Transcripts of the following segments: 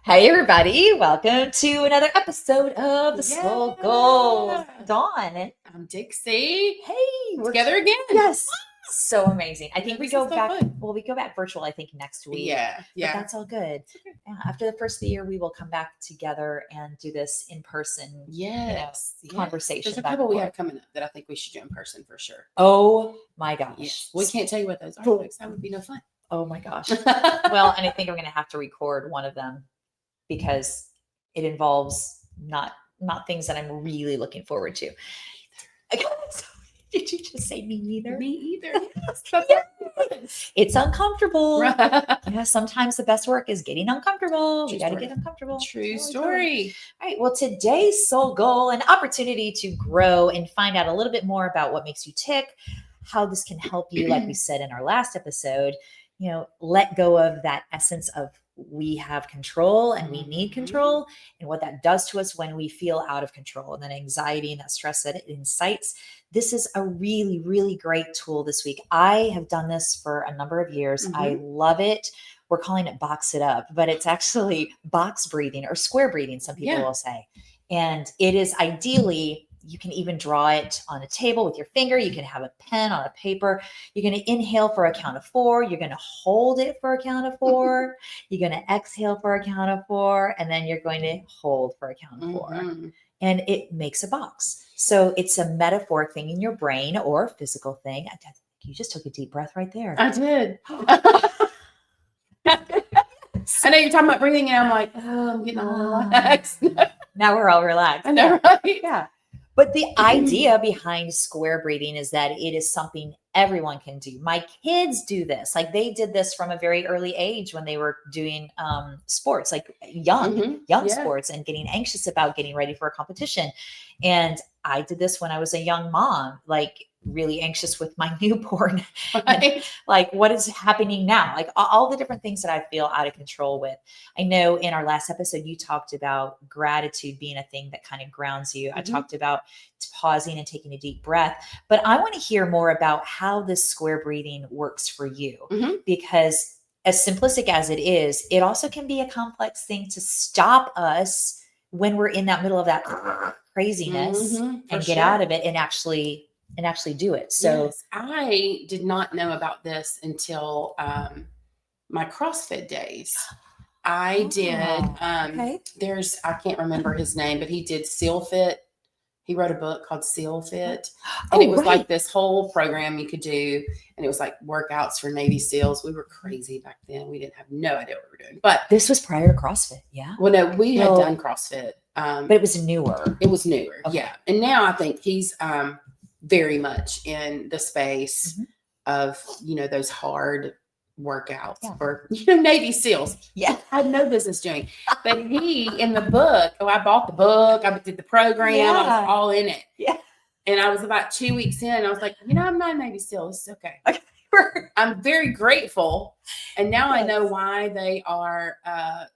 Hey everybody, welcome to another episode of the Soul Goals. Yeah. Dawn. I'm Dixie. Hey, we're Together again. yes. So amazing. I think we This go is so back. fun. Well, we go back virtual, I think, next week. Yeah. But Yeah. that's all good. Yeah, after the first of the year, we will come back together and do this in person, Yes. conversation. There's a back couple and we have forth. coming up that I think we should do in person for sure. Oh my gosh. Yes. We can't tell you what those are, folks. That would be no fun. Oh my gosh. Well, and I think I'm going to have to record one of them because it involves not things that I'm really looking forward to. Did you just say me neither? Me either. Yes. It's uncomfortable. Right. Yeah, sometimes the best work is getting uncomfortable. True We got to story. get uncomfortable. True story. All right. Well, today's soul goal, an opportunity to grow and find out a little bit more about what makes you tick, how this can help you, like we said in our last episode, let go of that essence of we have control and we need control, and what that does to us when we feel out of control, and then anxiety and that stress that it incites. This is a really, really great tool this week. I have done this for a number of years. I love it. We're calling it box it up, but it's actually box breathing or square breathing, some people will say. And it is ideally, you can even draw it on a table with your finger. You can have a pen on a paper. You're going to inhale for a count of 4. You're going to hold it for a count of 4. You're going to exhale for a count of 4. And then you're going to hold for a count of 4. And it makes a box. So it's a metaphoric thing in your brain or a physical thing. You just took a deep breath right there. I did. I know you're talking about breathing, and I'm like, oh, I'm getting all relaxed. Now we're all relaxed. I know, right? Yeah. But the idea behind square breathing is that it is something everyone can do. My kids do this. Like they did this from a very early age when they were doing sports, like young sports, and getting anxious about getting ready for a competition. And I did this when I was a young mom, like really anxious with my newborn. Right. Like what is happening now? Like all the different things that I feel out of control with. I know in our last episode, you talked about gratitude being a thing that kind of grounds you. I talked about pausing and taking a deep breath, but I want to hear more about how this square breathing works for you, because as simplistic as it is, it also can be a complex thing to stop us when we're in that middle of that craziness and get out of it and actually do it. So yes, I did not know about this until my CrossFit days. I did. I can't remember his name, but he did Seal Fit. He wrote a book called Seal Fit, and it was like this whole program you could do, and it was like workouts for Navy SEALs. We were crazy back then. We didn't have no idea what we were doing. But this was prior to CrossFit, yeah? Well, no, we had done CrossFit. But it was newer. It was newer, yeah. And now I think he's very much in the space of, those hard workouts for, Navy SEALs. Yeah. I had no business doing. But he, in the book, I bought the book, I did the program, I was all in it. Yeah. And I was about 2 weeks in, I was like, I'm not a Navy SEAL. It's okay. I'm very grateful. And now I know why they are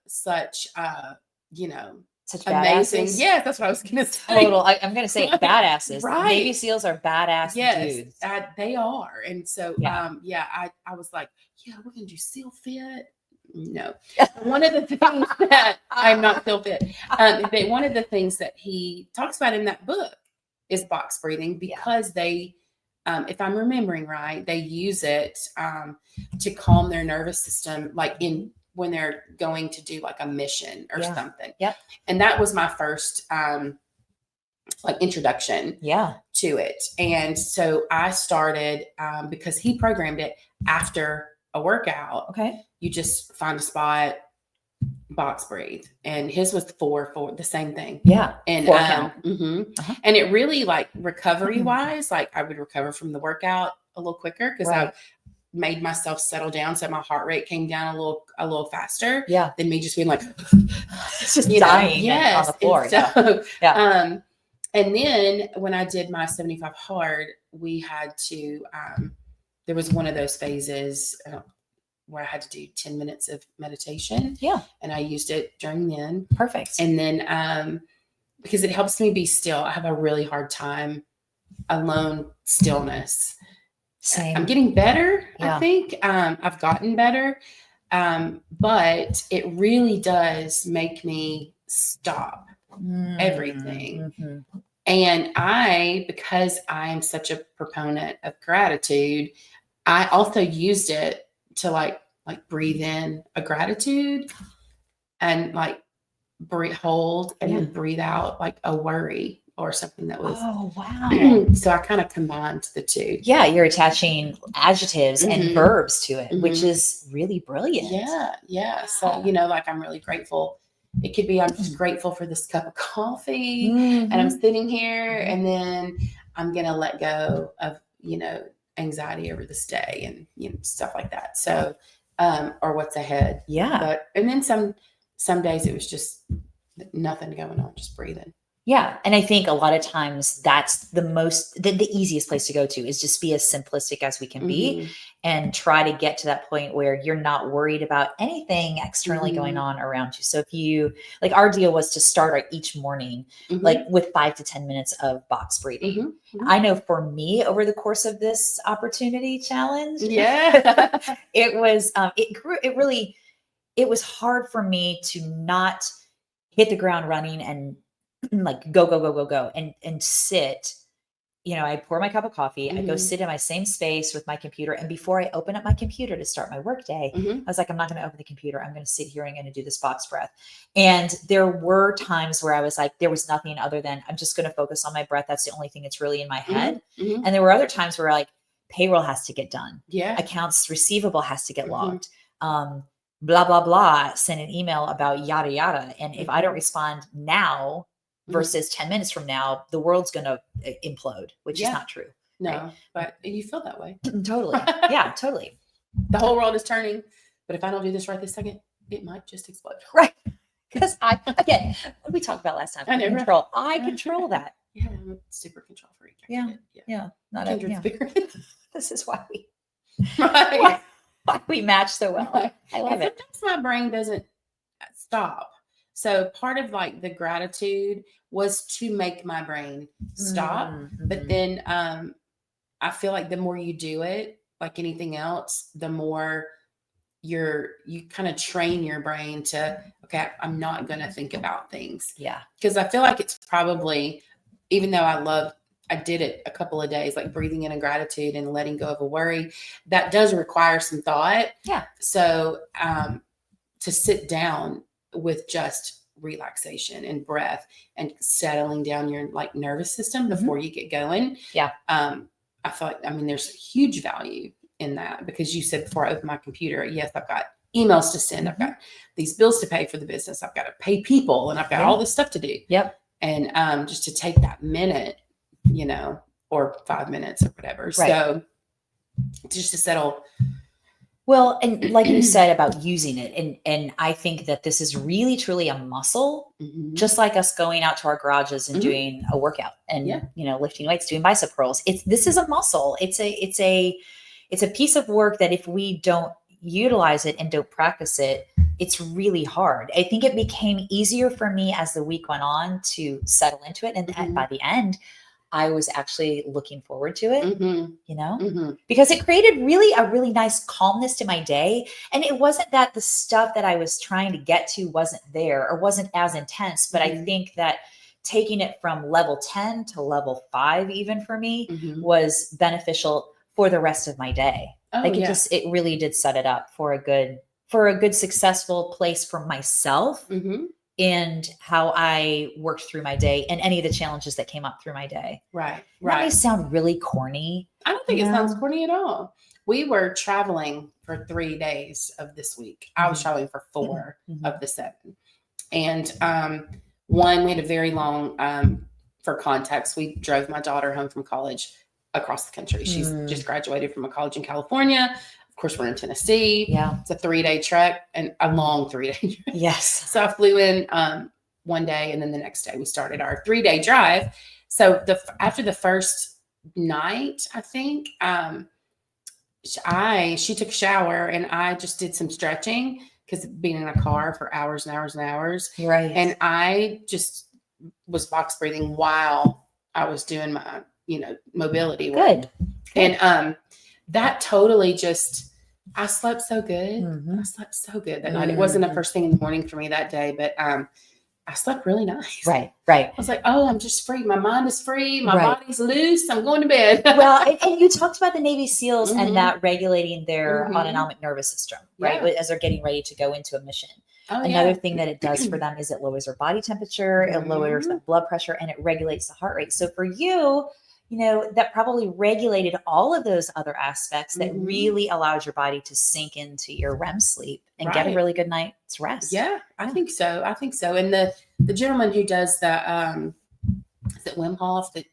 such, such amazing. badasses. Yes, that's what I was going to say. I'm going to say badasses. Right. Navy SEALs are badass dudes. They are. And so, Yeah. I was like, we're going to do SEAL Fit. No. One of the things that I'm not SEAL Fit, but one of the things that he talks about in that book is box breathing, because they, if I'm remembering right, they use it to calm their nervous system, like when they're going to do like a mission or something. Yep. And that was my first introduction to it. And so I started because he programmed it after a workout. Okay. You just find a spot, box breathe. And his was 4 the same thing. Yeah. And 4 count. And it really, like, recovery wise, like I would recover from the workout a little quicker because I made myself settle down, so my heart rate came down a little faster than me just being like just dying on the floor. And so, and then when I did my 75 hard, we had to there was one of those phases where I had to do 10 minutes of meditation. Yeah. And I used it during then. Perfect. And then because it helps me be still. I have a really hard time alone stillness. Same. I'm getting better, I think. I've gotten better. But it really does make me stop everything. Mm-hmm. And because I am such a proponent of gratitude, I also used it to like breathe in a gratitude and like hold and then breathe out like a worry or something that was. Oh, wow. So I kind of combined the two. Yeah, you're attaching adjectives and Mhm. verbs to it, Mhm. which is really brilliant. Yeah. So, like I'm really grateful. It could be I'm just grateful for this cup of coffee and I'm sitting here and then I'm going to let go of, anxiety over this day and, stuff like that. So, or what's ahead. Yeah. And then some days it was just nothing going on, just breathing. Yeah. And I think a lot of times that's the easiest place to go to is just be as simplistic as we can be and try to get to that point where you're not worried about anything externally going on around you. So if you, like, our deal was to start each morning, like with 5 to 10 minutes of box breathing. I know for me over the course of this opportunity challenge, it was, it was hard for me to not hit the ground running and like go and sit. I pour my cup of coffee, I go sit in my same space with my computer, and before I open up my computer to start my workday, I was like, I'm not going to open the computer, I'm going to sit here and I'm going to do this box breath. And there were times where I was like, there was nothing other than I'm just going to focus on my breath, that's the only thing that's really in my head. And there were other times where like payroll has to get done, accounts receivable has to get logged, blah blah blah, send an email about yada yada, and if I don't respond now versus 10 minutes from now, the world's going to implode, which is not true. No, right? But you feel that way. Totally. Yeah, totally. The whole world is turning, but if I don't do this right this second, it might just explode. Right. Because again, what we talked about last time, control. I control that. Yeah, I'm a super control freak. Yeah. Not Kindred spirit. This is why we, right. why we match so well. Right. I love it. Sometimes my brain doesn't stop. So part of like the gratitude was to make my brain stop. But then I feel like the more you do it, like anything else, the more you kind of train your brain to, okay, I'm not going to think about things. Yeah. Because I feel like it's probably, even though I did it a couple of days, like breathing in a gratitude and letting go of a worry, that does require some thought. Yeah. So to sit down with just relaxation and breath and settling down your like nervous system before you get going. Yeah. I feel like, there's huge value in that because you said before I open my computer, yes, I've got emails to send. I've got these bills to pay for the business. I've got to pay people and I've got all this stuff to do. Yep. And just to take that minute, or 5 minutes or whatever. Right. So just to settle. Well, and like you said about using it, and I think that this is really truly a muscle, just like us going out to our garages and doing a workout and lifting weights, doing bicep curls. This is a muscle. It's a piece of work that if we don't utilize it and don't practice it, it's really hard. I think it became easier for me as the week went on to settle into it, and by the end, I was actually looking forward to it, because it created a really nice calmness to my day. And it wasn't that the stuff that I was trying to get to wasn't there or wasn't as intense, but I think that taking it from level 10 to level 5, even for me, was beneficial for the rest of my day. It really did set it up for a good, successful place for myself. And how I worked through my day and any of the challenges that came up through my day. Right. That may sound really corny. I don't think it sounds corny at all. We were traveling for 3 days of this week. I was traveling for 4 of the 7. And one, we had a very long, for context, we drove my daughter home from college across the country. She's just graduated from a college in California. Of course, we're in Tennessee. Yeah. It's a 3-day trek and a long 3-day trek. Yes. So I flew in one day and then the next day we started our 3-day drive. So after the first night, I think, she took a shower and I just did some stretching because being in a car for hours and hours and hours. Right. And I just was box breathing while I was doing my, mobility work. Good. And that totally just I slept so good. Mhm. I slept so good that night. It wasn't the Mhm. first thing in the morning for me that day, but I slept really nice. Right, right. I was like, oh, I'm just free. My mind is free. My Right. body's loose. I'm going to bed. Well, and you talked about the Navy SEALs and Mhm. that regulating their Mhm. autonomic nervous system, right? Yeah. As they're getting ready to go into a mission. Oh, Another yeah. thing that it does for them is it lowers their body temperature, it lowers the Mhm. blood pressure, and it regulates the heart rate. So for you, that probably regulated all of those other aspects that Mhm. really allowed your body to sink into your REM sleep and get a Right. really good night's rest. Yeah, I Yeah. think so. I think so. And the gentleman who does the is it Wim Hof that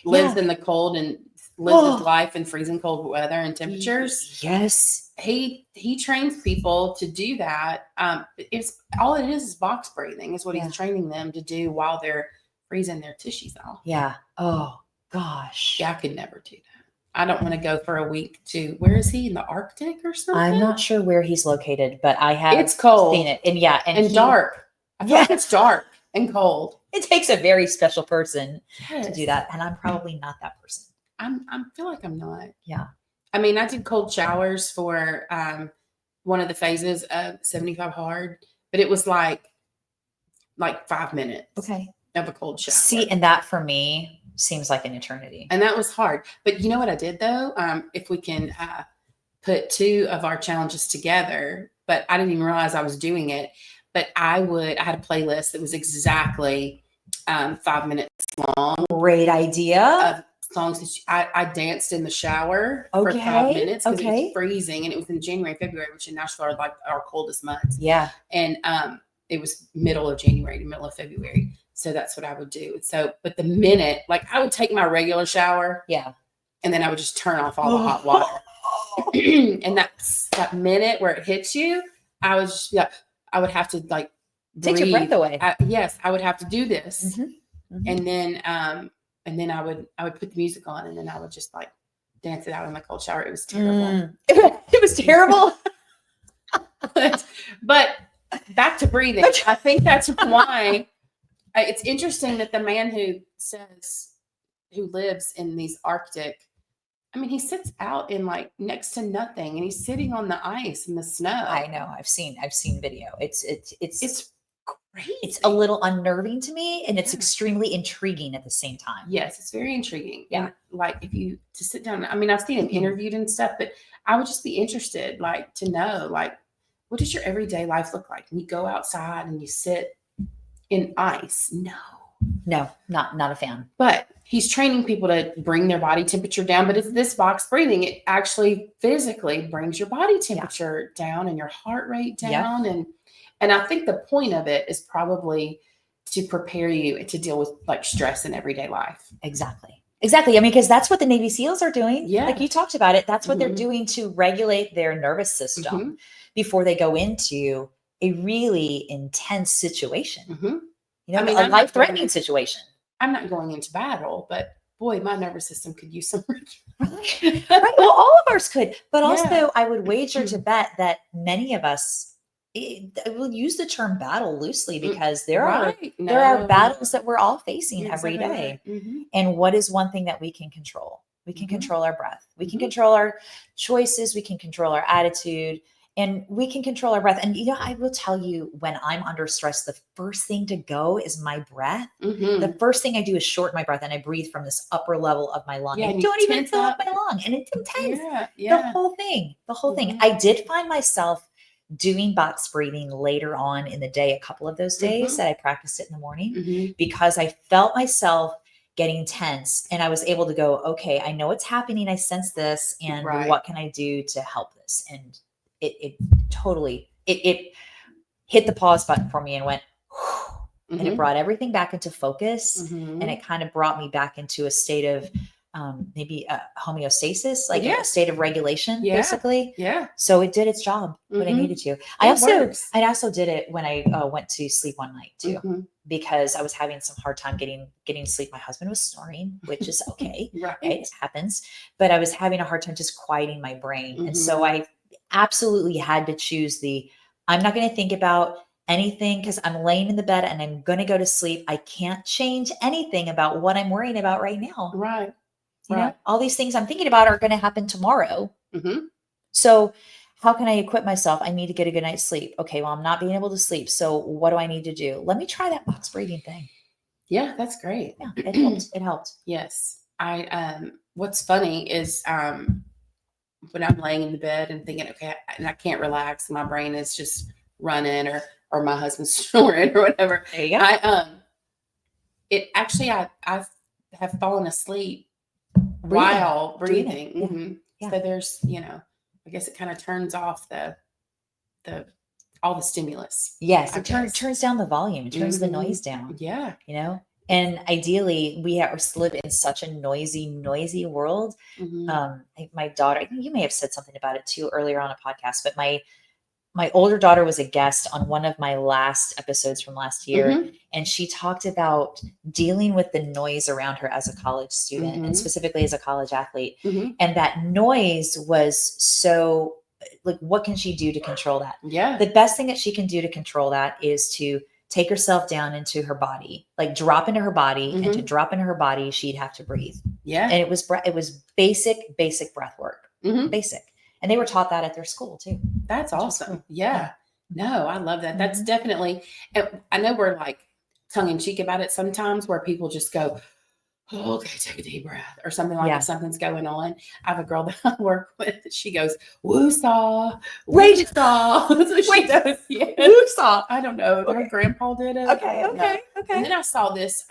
lives Yeah. in the cold and lives his Oh, life in freezing cold weather and temperatures. yes. He trains people to do that. It's all it is box breathing is what Yeah. he's training them to do while they're freezing their tissues off. Yeah. Oh, gosh. Yeah, I could never do that. I don't want to go for a week to where is he in the Arctic or something? I'm not sure where he's located, but I have It's cold seen it. And yeah, and he, dark. I feel yeah, like it's dark and cold. it takes a very special person Yes. to do that. And I'm probably not that person. I feel like I'm not. Yeah. I mean, I did cold showers for one of the phases of 75 hard, but it was like 5 minutes Okay. of a cold shower. See, and that for me seems like an eternity. And that was hard. But you know what I did though? If we can put two of our challenges together, but I didn't even realize I was doing it. But I had a playlist that was exactly 5 minutes long Great idea. of songs that I danced in the shower for 5 minutes because it was freezing, and it was in January, February, which in Nashville are like our coldest months. Yeah. And it was middle of January to middle of February. So that's what I would do. So, but the minute, like I would take my regular shower. Yeah. And then I would just turn off all the hot water. And that minute where it hits you, I was just like, I would have to like take your breath away. Yes, I would have to do this. Mm-hmm. Mm-hmm. And then I would put the music on, and then I would just like dance it out in the cold shower. It was terrible. It was terrible. but back to breathing. I think that's why it's interesting that the man who lives in these Arctic, I mean, he sits out in like next to nothing, and he's sitting on the ice and the snow. I know. I've seen video. It's crazy. It's a little unnerving to me, and it's extremely intriguing at the same time. Yes, it's very intriguing. Yeah. And like if you to sit down, I mean, I've seen him interviewed and stuff, but I would just be interested, like to know, like, what does your everyday life look like? And you go outside and you sit in ice. No, not a fan. But he's training people to bring their body temperature down. But it's this box breathing. It actually physically brings your body temperature down and your heart rate down. Yeah. And I think the point of it is probably to prepare you to deal with like stress in everyday life. Exactly. I mean, because that's what the Navy SEALs are doing. Yeah. Like you talked about it. That's what they're doing to regulate their nervous system before they go into a really intense situation. You know, I mean, a life-threatening situation. I'm not going into battle, but boy, my nervous system could use some. Right. Well, all of ours could, but also I would wager to bet that many of us will use the term battle loosely because there are battles that we're all facing every day. And what is one thing that we can control? We can control our breath. We can control our choices. We can control our attitude. And we can control our breath. And, you know, I will tell you, when I'm under stress, the first thing to go is my breath. The first thing I do is shorten my breath, and I breathe from this upper level of my lung. I don't even fill up my lung, and it's intense. The whole thing. I did find myself doing box breathing later on in the day, a couple of those days that I practiced it in the morning, because I felt myself getting tense, and I was able to go, okay, I know what's happening. I sense this, and what can I do to help this? And it totally hit the pause button for me and went, and it brought everything back into focus. And it kind of brought me back into a state of maybe a homeostasis, like a state of regulation, basically. Yeah. So it did its job, what I needed to. I also did it when I went to sleep one night too, because I was having some hard time getting sleep. My husband was snoring, which is okay. Right? It happens. But I was having a hard time just quieting my brain. And so I absolutely had to choose I'm not going to think about anything because I'm laying in the bed and I'm going to go to sleep. I can't change anything about what I'm worrying about right now. Right. You know, all these things I'm thinking about are going to happen tomorrow. So how can I equip myself? I need to get a good night's sleep. Okay, well, I'm not being able to sleep. So what do I need to do? Let me try that box breathing thing. Yeah, that's great. Yeah, it helped. It helped. Yes. What's funny is when I'm laying in the bed and thinking, okay, and I can't relax, my brain is just running, or my husband's snoring or whatever. There you go. I have fallen asleep Breathing. while Doing breathing. it. Yeah. Mhm. Yeah. So there's, I guess it kind of turns off the all the stimulus. Yes, I it guess. turns down the volume, turns the Mhm. noise down, Yeah. and ideally we live in such a noisy world. Mhm. I think my daughter, I think you may have said something about it too earlier on a podcast, but my older daughter was a guest on one of my last episodes from last year. Mhm. And she talked about dealing with the noise around her as a college student and Mhm. specifically as a college athlete. Mhm. And that noise was so, like, what can she do to control that? Yeah. The best thing that she can do to control that is to take herself down into her body, like drop into her body. And to drop into her body, she'd have to breathe. Yeah. And it was basic breath work. Mhm. Basic. And they were taught that at their school too. That's awesome. Cool. Yeah. No, I love that. That's Mhm. definitely, and I know we're like tongue in cheek about it sometimes, where people just go, oh, okay, take a deep breath or something, like Yeah. if something's going on. I have a girl that I work with. She goes, woo-saw, Wait. woo-saw. So she Wait. does. Yes. Woo-saw. I don't know. Okay. Her grandpa did it. Okay. I don't know. Okay. And then I saw this,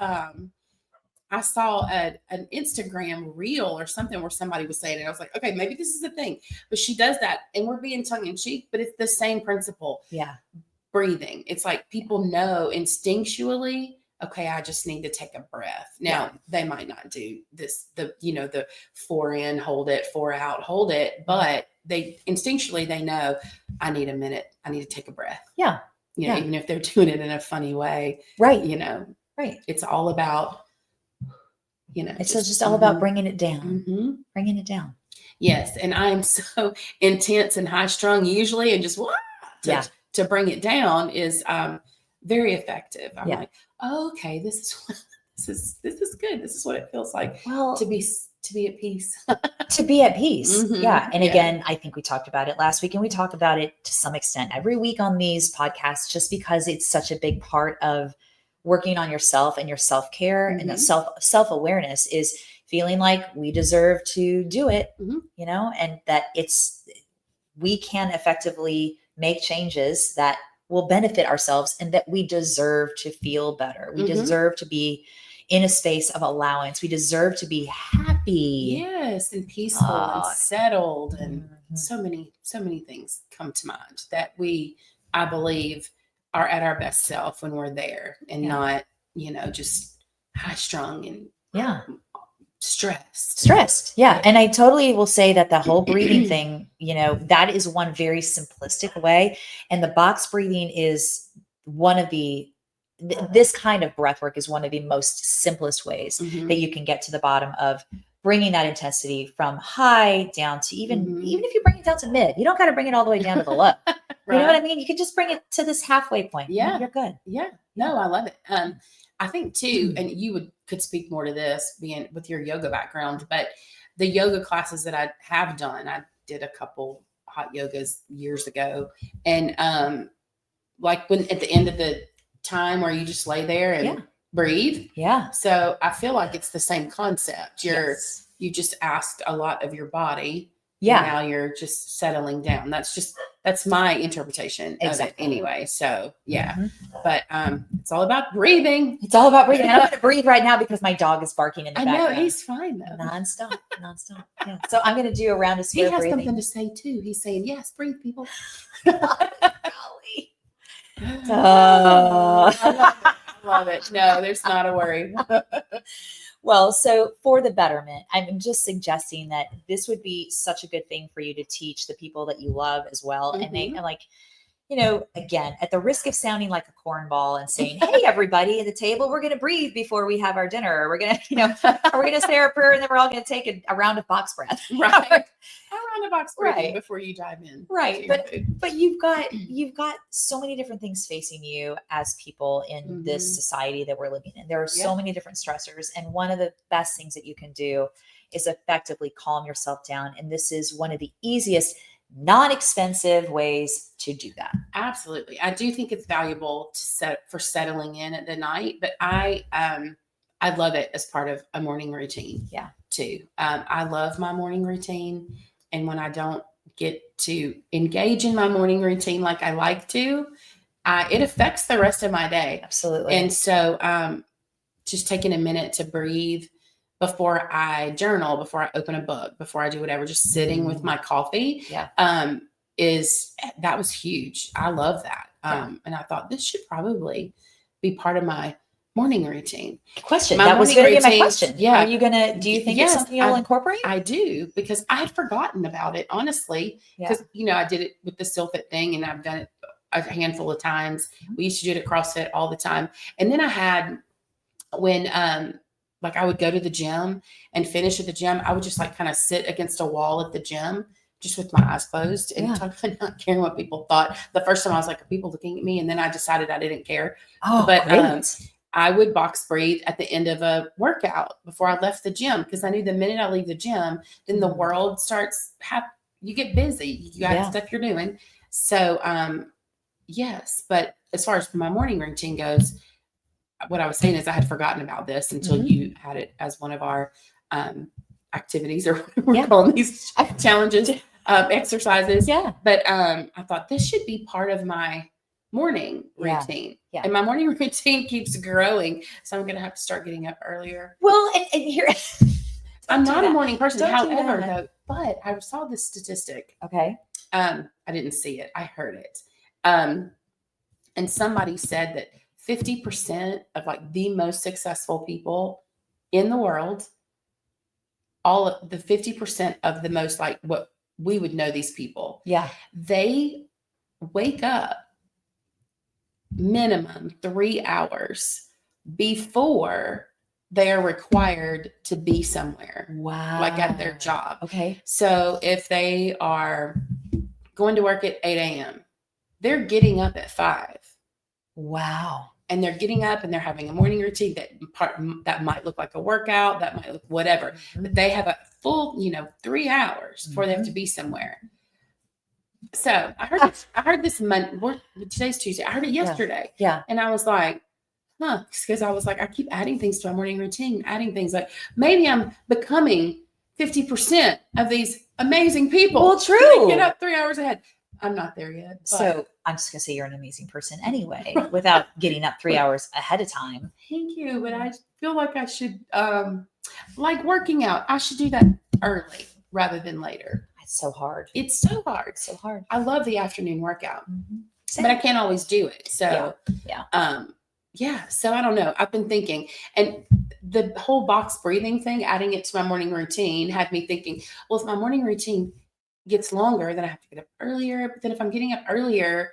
I saw an Instagram reel or something where somebody was saying it. I was like, okay, maybe this is a thing. But she does that, and we're being tongue in cheek, but it's the same principle. Yeah. Breathing. It's like people know instinctually, okay, I just need to take a breath. Now, they might not do this, the 4 in, hold it, 4 out, hold it, but they instinctually, they know, I need a minute. I need to take a breath. Yeah. Even if they're doing it in a funny way. Right. Right. It's all about, it's just all about bringing it down. Mm-hmm. Bringing it down. Yes. And I'm so intense and high strung usually, and just to bring it down is very effective. I'm like, oh, okay, this is good. This is what it feels like to be at peace. To be at peace. Mm-hmm. Yeah. And again, I think we talked about it last week, and we talk about it to some extent every week on these podcasts, just because it's such a big part of working on yourself and your self-care. And that self-awareness is feeling like we deserve to do it, and that we can effectively make changes that will benefit ourselves, and that we deserve to feel better. We deserve to be in a space of allowance. We deserve to be happy. Yes, and peaceful and settled, and so many things come to mind that I believe, are at our best self when we're there, and not, just high strung and stressed. Yeah. And I totally will say that the whole breathing thing, that is one very simplistic way. And the box breathing is one of this kind of breath work is one of the most simplest ways that you can get to the bottom of bringing that intensity from high down to even if you bring it down to mid. You don't got to bring it all the way down to the low. You know what I mean? You can just bring it to this halfway point. Yeah. You're good. Yeah. No, I love it. I think too, and you could speak more to this being with your yoga background, but the yoga classes that I have done, I did a couple hot yogas years ago. And like when at the end of the time where you just lay there and breathe. Yeah. So I feel like it's the same concept. You just asked a lot of your body. Yeah. And now you're just settling down. That's my interpretation of it anyway. So yeah. But it's all about breathing. It's all about breathing. And I'm going to breathe right now because my dog is barking in the background. I know, he's fine though. Nonstop. Yeah. So I'm going to do a round of square breathing. He has something to say too. He's saying, yes, breathe, people. Golly. I love it. No, there's not a worry. Well, so for the betterment, I'm just suggesting that this would be such a good thing for you to teach the people that you love as well. And they like, again, at the risk of sounding like a cornball and saying, hey, everybody at the table, we're going to breathe before we have our dinner. Or we're going to, we're going to say our prayer, and then we're all going to take a round of box breath. Right. A round of box breathing before you dive in. Right. But you've got so many different things facing you as people in this society that we're living in. There are so many different stressors. And one of the best things that you can do is effectively calm yourself down. And this is one of the easiest, non-expensive ways to do that. Absolutely. I do think it's valuable for settling in at the night, but I love it as part of a morning routine. Yeah. Too. I love my morning routine. And when I don't get to engage in my morning routine like I like to, it affects the rest of my day. Absolutely. And so just taking a minute to breathe before I journal, before I open a book, before I do whatever, just sitting with my coffee. Yeah. That was huge. I love that. And I thought this should probably be part of my morning routine. Question. That was going to be my question. Yeah. Do you think it's something you'll incorporate? I do, because I had forgotten about it, honestly, because, I did it with the SILFIT thing, and I've done it a handful of times. We used to do it at CrossFit all the time. And then I had, when, like I would go to the gym and finish at the gym, I would just like kind of sit against a wall at the gym, just with my eyes closed and totally not caring what people thought. The first time I was like, are people looking at me? And then I decided I didn't care. Oh, but great. I would box breathe at the end of a workout before I left the gym, because I knew the minute I leave the gym, then the world starts, you get busy. You got stuff you're doing. So, yes. But as far as my morning routine goes, what I was saying is I had forgotten about this until you had it as one of our activities, or what we're calling these challenges, exercises. Yeah. But I thought this should be part of my morning routine. Yeah. And my morning routine keeps growing. So I'm going to have to start getting up earlier. Well, and here, I'm not a morning person. Don't do However, that. though, but I saw this statistic. Okay. I didn't see it. I heard it. And somebody said that 50% of like the most successful people in the world, all of the 50% of the most, like what we would know these people, they wake up minimum 3 hours before they are required to be somewhere. Wow. Like at their job. Okay. So if they are going to work at 8 a.m., they're getting up at 5. Wow. And they're getting up and they're having a morning routine that might look like a workout, that might look whatever, but they have a full, 3 hours before they have to be somewhere. So I heard this Monday, today's Tuesday. I heard it yesterday. Yeah. And I was like, because I was like, I keep adding things to my morning routine, adding things like maybe I'm becoming 50% of these amazing people. Well, true. Get up 3 hours ahead. I'm not there yet. But. So I'm just going to say you're an amazing person anyway, without getting up 3 hours ahead of time. Thank you. But I feel like I should, like working out, I should do that early rather than later. It's so hard. It's so hard. So hard. I love the afternoon workout, Same. but I can't always do it. So, so I don't know. I've been thinking, and the whole box breathing thing, adding it to my morning routine had me thinking, well, if my morning routine gets longer, then I have to get up earlier. But then if I'm getting up earlier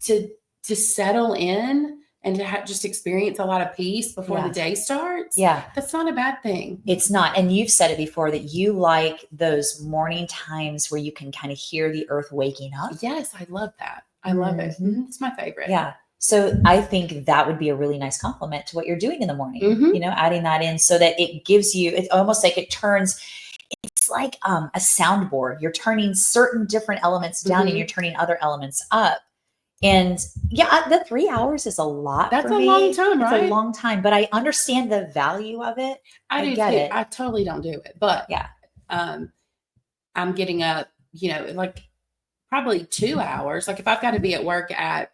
to settle in and to just experience a lot of peace before the day starts, that's not a bad thing. It's not. And you've said it before that you like those morning times where you can kind of hear the earth waking up. Yes, I love that. I love it. It's my favorite. Yeah. So I think that would be a really nice compliment to what you're doing in the morning, adding that in so that it gives you, it's almost like it turns, it's like a soundboard. You're turning certain different elements down and you're turning other elements up. And the 3 hours is a lot. That's for a me. long time, right? It's a long time, but I understand the value of it. I do get too. it. I totally don't do it, but I'm getting up, like probably 2 hours. Like if I've got to be at work at,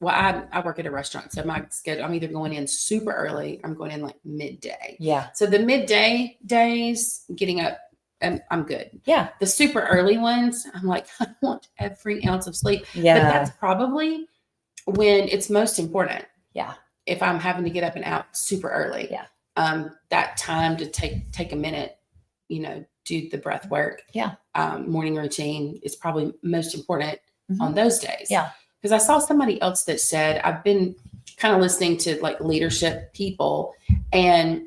I work at a restaurant, so my schedule, I'm either going in super early, I'm going in like midday. Yeah. So the midday days, getting up, and I'm good. Yeah. The super early ones, I'm like, I want every ounce of sleep. Yeah. But that's probably when it's most important. Yeah. If I'm having to get up and out super early. Yeah. That time to take a minute, do the breath work. Yeah. Morning routine is probably most important on those days. Yeah. Because I saw somebody else that said, I've been kind of listening to like leadership people, and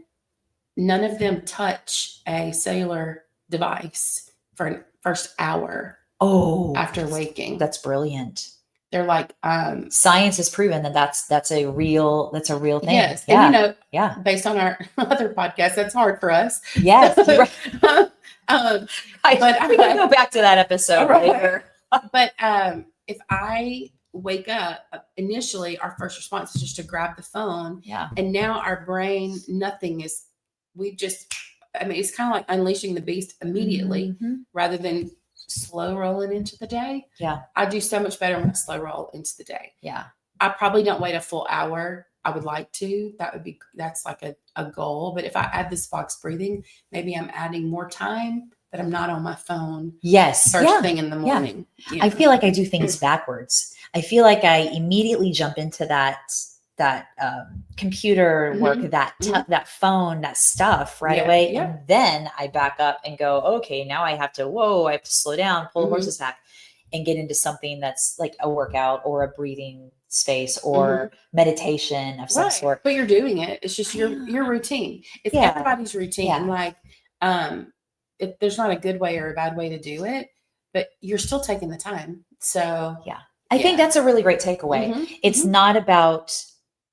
none of them touch a cellular device for an first hour after waking. That's brilliant. They're like, science has proven that that's a real thing. Yes. Yeah. And based on our other podcast, that's hard for us. Yes. But we can go back to that episode later. But if I wake up, initially our first response is just to grab the phone. Yeah. And now our brain, nothing is, I mean, it's kind of like unleashing the beast immediately Mhm. rather than slow rolling into the day. Yeah. I do so much better when I slow roll into the day. Yeah. I probably don't wait a full hour. I would like to. That's like a goal. But if I add this box breathing, maybe I'm adding more time that I'm not on my phone. Yes. First thing in the morning. Yeah. I feel like I do things backwards. I feel like I immediately jump into that computer work, that phone, that stuff right away. Yeah. And then I back up and go, okay, now I have to slow down, pull the horses back and get into something that's like a workout or a breathing space or meditation of some sort. But you're doing it. It's just your routine. It's everybody's routine. Yeah. Like, if there's not a good way or a bad way to do it, but you're still taking the time. So I think that's a really great takeaway. It's not about,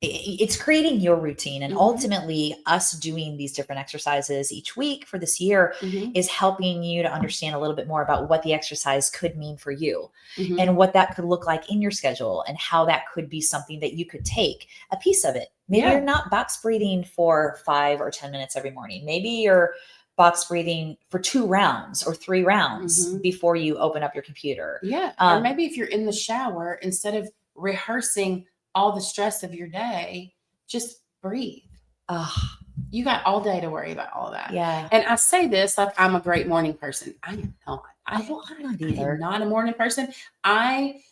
it's creating your routine, and ultimately us doing these different exercises each week for this year is helping you to understand a little bit more about what the exercise could mean for you and what that could look like in your schedule and how that could be something that you could take a piece of it. Maybe you're not box breathing for 5 or 10 minutes every morning. Maybe you're box breathing for 2 rounds or 3 rounds before you open up your computer. Yeah. Or maybe if you're in the shower, instead of rehearsing all the stress of your day, just breathe. You got all day to worry about all that. Yeah. And I say this like I'm a great morning person. I am not. I'm not either. I'm not a morning person. I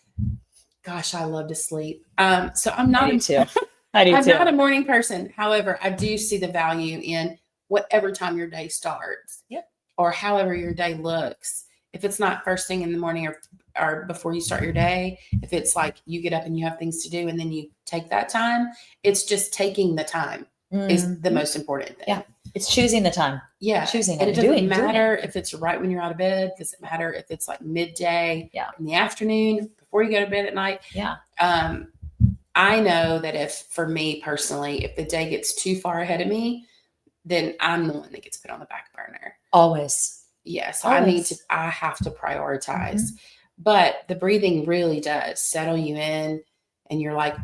love to sleep. So I'm not. I do too. I do I'm too. not a morning person. However, I do see the value in whatever time your day starts. Yep. Or however your day looks. If it's not first thing in the morning or before you start your day, if it's like you get up and you have things to do and then you take that time, it's just taking the time is the most important thing. Yeah. It's choosing the time. Yeah. Choosing and it. It doesn't matter if it's right when you're out of bed. It doesn't matter if it's like midday in the afternoon before you go to bed at night. Yeah. I know that if, for me personally, if the day gets too far ahead of me, then I'm the one that gets put on the back burner. Always. Yes. I have to prioritize. But the breathing really does settle you in, and you're like,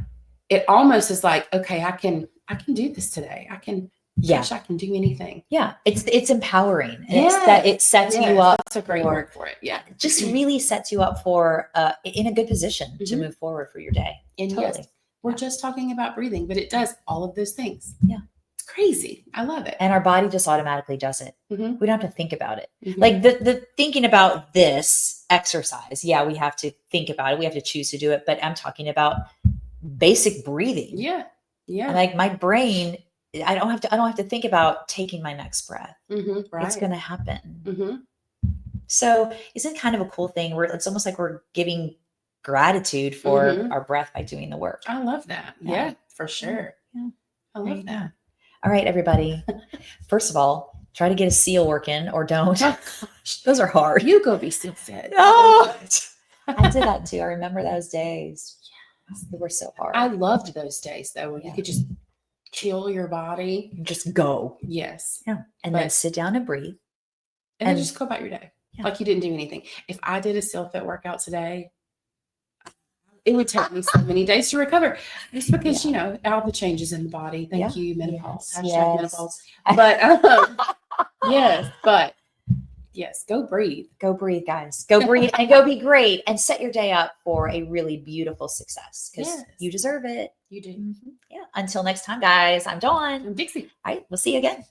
it almost is like, okay, I can do this today. I can do anything. Yeah. It's empowering. And it sets you up. That's a great word for it. Yeah. It just really sets you up for in a good position to move forward for your day. And totally. We're just talking about breathing, but it does all of those things. Yeah. It's crazy. I love it. And our body just automatically does it. We don't have to think about it. Like the thinking about this exercise. Yeah, we have to think about it. We have to choose to do it. But I'm talking about basic breathing. Yeah. Yeah. Like my brain, I don't have to think about taking my next breath. Right. It's going to happen. So isn't kind of a cool thing where it's almost like we're giving gratitude for our breath by doing the work. I love that. Yeah, for sure. Yeah. I love that. All right, everybody. First of all, try to get a seal working or don't. Those are hard. You go be seal fit. Oh, I did that too. I remember those days. Yes. They were so hard. I loved those days though, when you could just kill your body. Just go. Yes. Yeah. And then sit down and breathe. And then just go about your day. Yeah. Like you didn't do anything. If I did a seal fit workout today, it would take me so many days to recover. Just because, all the changes in the body. Thank you, menopause. Hashtag menopause. But yes, go breathe. Go breathe, guys. Go breathe and go be great and set your day up for a really beautiful success because you deserve it. You do. Yeah. Until next time, guys, I'm Dawn. I'm Dixie. All right. We'll see you again.